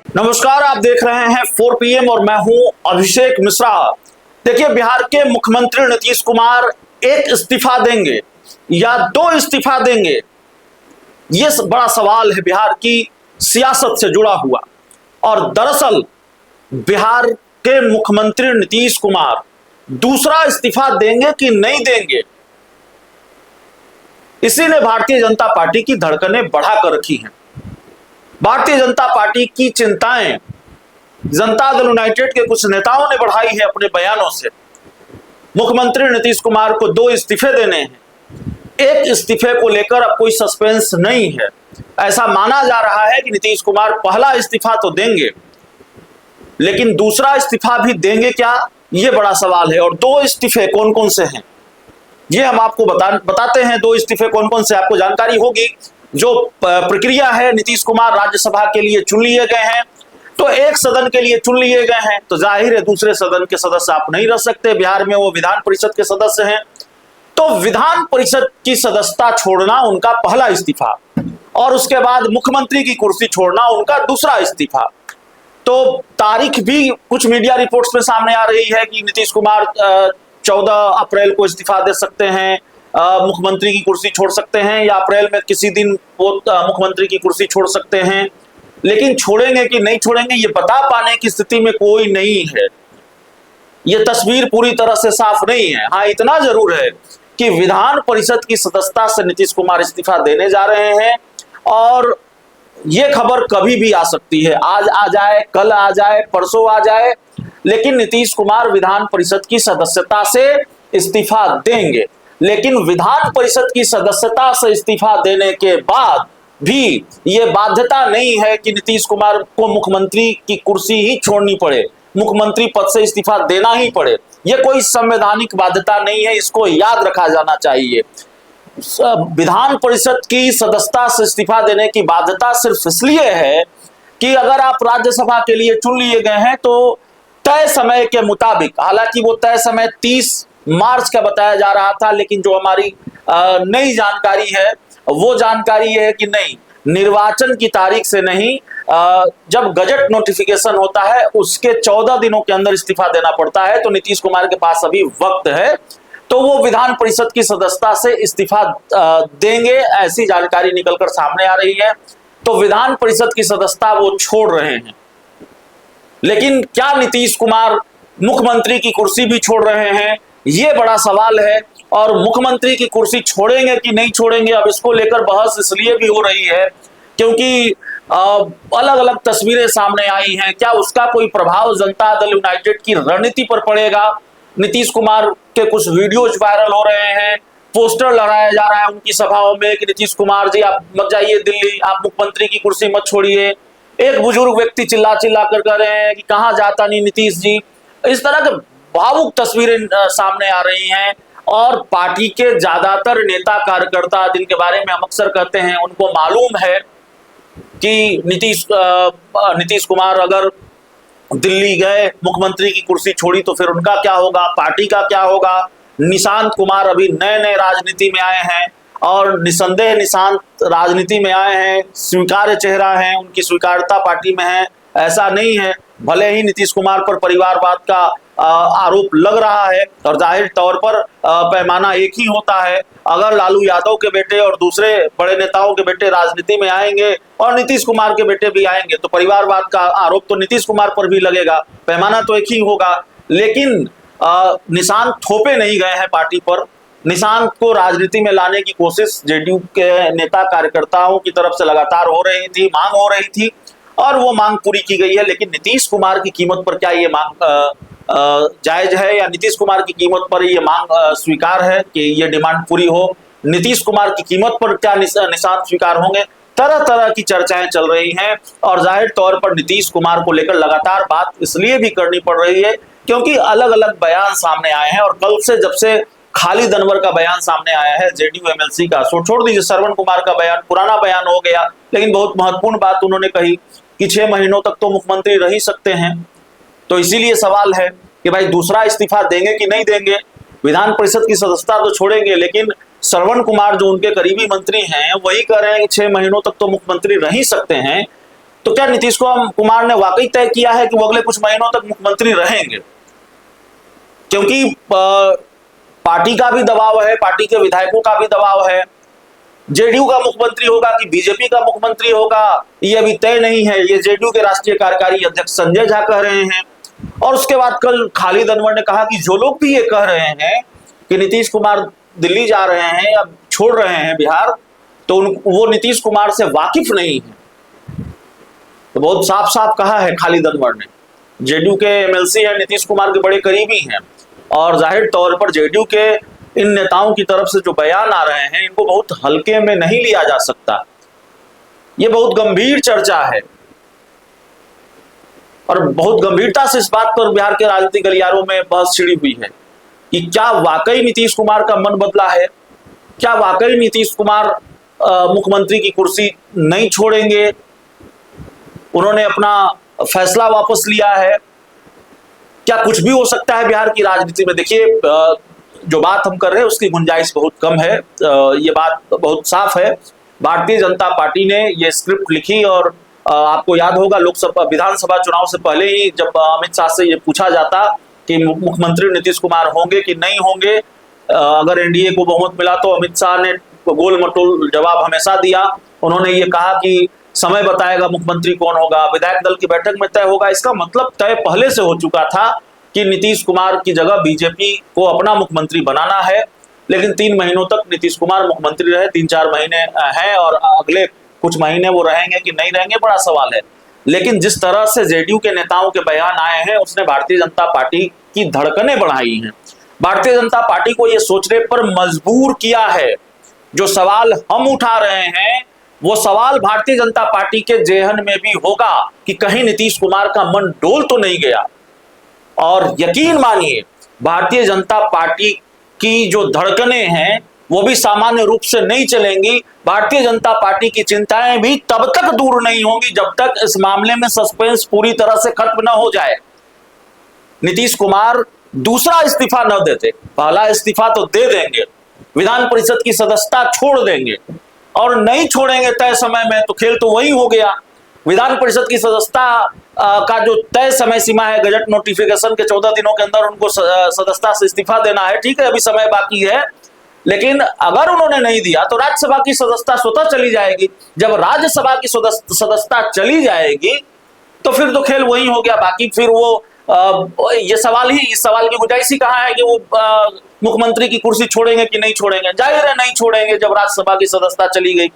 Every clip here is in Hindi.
नमस्कार, आप देख रहे हैं 4 PM और मैं हूं अभिषेक मिश्रा। देखिए, बिहार के मुख्यमंत्री नीतीश कुमार एक इस्तीफा देंगे या दो इस्तीफा देंगे, ये बड़ा सवाल है बिहार की सियासत से जुड़ा हुआ। और दरअसल बिहार के मुख्यमंत्री नीतीश कुमार दूसरा इस्तीफा देंगे कि नहीं देंगे, इसी ने भारतीय जनता पार्टी की धड़कनें बढ़ा कर रखी हैं। भारतीय जनता पार्टी की चिंताएं जनता दल यूनाइटेड के कुछ नेताओं ने बढ़ाई है अपने बयानों से। मुख्यमंत्री नीतीश कुमार को दो इस्तीफे देने हैं, एक इस्तीफे को लेकर अब कोई सस्पेंस नहीं है। ऐसा माना जा रहा है कि नीतीश कुमार पहला इस्तीफा तो देंगे, लेकिन दूसरा इस्तीफा भी देंगे क्या, यह बड़ा सवाल है। और दो इस्तीफे कौन कौन से हैं, ये हम आपको बताते हैं। दो इस्तीफे कौन कौन से आपको जानकारी होगी। जो प्रक्रिया है, नीतीश कुमार राज्यसभा के लिए चुन लिए गए हैं, तो एक सदन के लिए चुन लिए गए हैं, तो जाहिर है दूसरे सदन के सदस्य आप नहीं रह सकते। बिहार में वो विधान परिषद के सदस्य हैं, तो विधान परिषद की सदस्यता छोड़ना उनका पहला इस्तीफा, और उसके बाद मुख्यमंत्री की कुर्सी छोड़ना उनका दूसरा इस्तीफा। तो तारीख भी कुछ मीडिया रिपोर्ट्स में सामने आ रही है कि नीतीश कुमार 14 अप्रैल को इस्तीफा दे सकते हैं, मुख्यमंत्री की कुर्सी छोड़ सकते हैं, या अप्रैल में किसी दिन वो मुख्यमंत्री की कुर्सी छोड़ सकते हैं। लेकिन छोड़ेंगे कि नहीं छोड़ेंगे, ये बता पाने की स्थिति में कोई नहीं है। ये तस्वीर पूरी तरह से साफ नहीं है। हाँ, इतना जरूर है कि विधान परिषद की सदस्यता से नीतीश कुमार इस्तीफा देने जा रहे हैं, और ये खबर कभी भी आ सकती है। आज आ जाए, कल आ जाए, परसों आ जाए, लेकिन नीतीश कुमार विधान परिषद की सदस्यता से इस्तीफा देंगे। लेकिन विधान परिषद की सदस्यता से इस्तीफा देने के बाद भी ये बाध्यता नहीं है कि नीतीश कुमार को मुख्यमंत्री की कुर्सी ही छोड़नी पड़े, मुख्यमंत्री पद से इस्तीफा देना ही पड़े। ये कोई संवैधानिक बाध्यता नहीं है, इसको याद रखा जाना चाहिए। विधान परिषद की सदस्यता से इस्तीफा देने की बाध्यता सिर्फ इसलिए है कि अगर आप राज्यसभा के लिए चुन लिए गए हैं तो तय समय के मुताबिक, हालांकि वो तय समय 30 मार्च का बताया जा रहा था, लेकिन जो हमारी नई जानकारी है वो जानकारी ये है कि नहीं, निर्वाचन की तारीख से नहीं, जब गजट नोटिफिकेशन होता है उसके 14 दिनों के अंदर इस्तीफा देना पड़ता है। तो नीतीश कुमार के पास अभी वक्त है, तो वो विधान परिषद की सदस्यता से इस्तीफा देंगे, ऐसी जानकारी निकलकर सामने आ रही है। तो विधान परिषद की सदस्यता वो छोड़ रहे हैं, लेकिन क्या नीतीश कुमार मुख्यमंत्री की कुर्सी भी छोड़ रहे हैं, ये बड़ा सवाल है। और मुख्यमंत्री की कुर्सी छोड़ेंगे कि नहीं छोड़ेंगे, अब इसको लेकर बहस इसलिए भी हो रही है क्योंकि अलग अलग तस्वीरें सामने आई हैं। क्या उसका कोई प्रभाव जनता दल यूनाइटेड की रणनीति पर पड़ेगा? नीतीश कुमार के कुछ वीडियोज वायरल हो रहे हैं, पोस्टर लहराया जा रहा है उनकी सभाओं में कि नीतीश कुमार जी आप मत जाइए दिल्ली, आप मुख्यमंत्री की कुर्सी मत छोड़िए। एक बुजुर्ग व्यक्ति चिल्ला चिल्ला कर कह रहे हैं कि कहाँ जाता नहीं नीतीश जी। इस तरह के भावुक तस्वीरें सामने आ रही हैं, और पार्टी के ज्यादातर नेता कार्यकर्ता जिनके बारे में हम अक्सर कहते हैं, उनको मालूम है कि नीतीश कुमार अगर दिल्ली गए, मुख्यमंत्री की कुर्सी छोड़ी, तो फिर उनका क्या होगा, पार्टी का क्या होगा। निशांत कुमार अभी नए नए राजनीति में आए हैं, और निसंदेह निशांत राजनीति में आए हैं, स्वीकार्य चेहरा है, उनकी स्वीकार्यता पार्टी में है, ऐसा नहीं है। भले ही नीतीश कुमार पर परिवारवाद का आरोप लग रहा है, और जाहिर तौर पर पैमाना एक ही होता है। अगर लालू यादव के बेटे और दूसरे बड़े नेताओं के बेटे राजनीति में आएंगे और नीतीश कुमार के बेटे भी आएंगे, तो परिवारवाद का आरोप तो नीतीश कुमार पर भी लगेगा, पैमाना तो एक ही होगा। लेकिन निशांत थोपे नहीं गए हैं पार्टी पर। निशांत को राजनीति में लाने की कोशिश जेडीयू के नेता कार्यकर्ताओं की तरफ से लगातार हो रही थी, मांग हो रही थी, और वो मांग पूरी की गई है। लेकिन नीतीश कुमार की कीमत पर क्या ये मांग जायज है, या नीतीश कुमार की कीमत पर ये मांग स्वीकार है कि ये डिमांड पूरी हो? नीतीश कुमार की कीमत पर क्या निशांत स्वीकार होंगे? तरह तरह की चर्चाएं चल रही हैं, और जाहिर तौर पर नीतीश कुमार को लेकर लगातार बात इसलिए भी करनी पड़ रही है क्योंकि अलग अलग बयान सामने आए हैं। और कल से जब से खालिद अनवर का बयान सामने आया है, जेडीयू एमएलसी का, छोड़ दीजिए श्रवण कुमार का बयान, पुराना बयान हो गया, लेकिन बहुत महत्वपूर्ण बात उन्होंने कही कि 6 महीनों तक तो मुख्यमंत्री रह ही सकते हैं। तो इसीलिए सवाल है कि भाई दूसरा इस्तीफा देंगे कि नहीं देंगे। विधान परिषद की सदस्यता तो छोड़ेंगे, लेकिन श्रवण कुमार जो उनके करीबी मंत्री हैं वही कह रहे हैं कि 6 महीनों तक तो मुख्यमंत्री रह ही सकते हैं। तो क्या नीतीश कुमार ने वाकई तय किया है कि वो अगले कुछ महीनों तक मुख्यमंत्री रहेंगे? क्योंकि पार्टी का भी दबाव है, पार्टी के विधायकों का भी दबाव है। जेडीयू का मुख्यमंत्री होगा कि बीजेपी का मुख्यमंत्री होगा, ये अभी तय नहीं है। ये जेडीयू के राष्ट्रीय कार्यकारी अध्यक्ष संजय झा कह रहे हैं। और उसके बाद कल खालिद अनवर ने कहा कि जो लोग भी ये कह रहे हैं कि नीतीश कुमार दिल्ली जा रहे हैं या छोड़ रहे हैं बिहार, तो वो नीतीश कुमार से वाकिफ नहीं है। तो बहुत साफ साफ कहा है खालिद अनवर ने। जेडीयू के एमएलसी हैं, नीतीश कुमार के बड़े करीबी हैं, और जाहिर तौर पर जेडीयू के इन नेताओं की तरफ से जो बयान आ रहे हैं, इनको बहुत हल्के में नहीं लिया जा सकता। ये बहुत गंभीर चर्चा है और बहुत गंभीरता से इस बात पर बिहार के राजनीतिक गलियारों में बहस छिड़ी हुई है कि क्या वाकई नीतीश कुमार का मन बदला है, क्या वाकई नीतीश कुमार मुख्यमंत्री की कुर्सी नहीं छोड़ेंगे, उन्होंने अपना फैसला वापस लिया है, क्या कुछ भी हो सकता है बिहार की राजनीति में। देखिए, जो बात हम कर रहे हैं उसकी गुंजाइश बहुत कम है, ये बात बहुत साफ है। भारतीय जनता पार्टी ने ये स्क्रिप्ट लिखी और आपको याद होगा लोकसभा विधानसभा चुनाव से पहले ही जब अमित शाह से ये पूछा जाता कि मुख्यमंत्री नीतीश कुमार होंगे कि नहीं होंगे, अगर एनडीए को बहुमत मिला, तो अमित शाह ने गोल मटोल जवाब हमेशा दिया। उन्होंने ये कहा कि समय बताएगा मुख्यमंत्री कौन होगा, विधायक दल की बैठक में तय होगा। इसका मतलब तय पहले से हो चुका था कि नीतीश कुमार की जगह बीजेपी को अपना मुख्यमंत्री बनाना है। लेकिन 3 महीनों तक नीतीश कुमार मुख्यमंत्री रहे, 3-4 महीने हैं, और अगले कुछ महीने वो रहेंगे कि नहीं रहेंगे, बड़ा सवाल है। लेकिन जिस तरह से जेडीयू के नेताओं के बयान आए हैं, उसने भारतीय जनता पार्टी की धड़कनें बढ़ाई हैं, भारतीय जनता पार्टी को यह सोचने पर मजबूर किया है। जो सवाल हम उठा रहे हैं वो सवाल भारतीय जनता पार्टी के जेहन में भी होगा कि कहीं नीतीश कुमार का मन डोल तो नहीं गया। और यकीन मानिए, भारतीय जनता पार्टी की जो धड़कनें हैं वो भी सामान्य रूप से नहीं चलेंगी। भारतीय जनता पार्टी की चिंताएं भी तब तक दूर नहीं होंगी जब तक इस मामले में सस्पेंस पूरी तरह से खत्म न हो जाए। नीतीश कुमार दूसरा इस्तीफा न देते, पहला इस्तीफा तो दे देंगे, विधान परिषद की सदस्यता छोड़ देंगे, और नहीं छोड़ेंगे तय समय में तो खेल तो वही हो गया। विधान परिषद की सदस्यता का जो तय समय सीमा है, गजट नोटिफिकेशन के 14 दिनों के अंदर उनको सदस्यता से इस्तीफा देना है। ठीक है, अभी समय बाकी है, लेकिन अगर उन्होंने नहीं दिया तो राज्यसभा की सदस्यता स्वतः चली जाएगी। जब राज्यसभा की सदस्यता चली जाएगी तो फिर तो खेल वही हो गया। बाकी फिर वो इस सवाल की गुंजाइश ही कहाँ है कि वो मुख्यमंत्री की कुर्सी छोड़ेंगे कि नहीं छोड़ेंगे। जाहिर है नहीं छोड़ेंगे जब राज्यसभा की सदस्यता चली गई।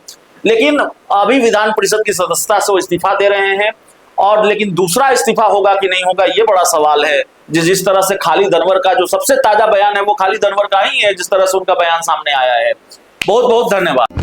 लेकिन अभी विधान परिषद की सदस्यता से वो इस्तीफा दे रहे हैं, और लेकिन दूसरा इस्तीफा होगा कि नहीं होगा ये बड़ा सवाल है। जिस तरह से खालिद अनवर का जो सबसे ताजा बयान है वो खालिद अनवर का ही है, जिस तरह से उनका बयान सामने आया है। बहुत बहुत धन्यवाद।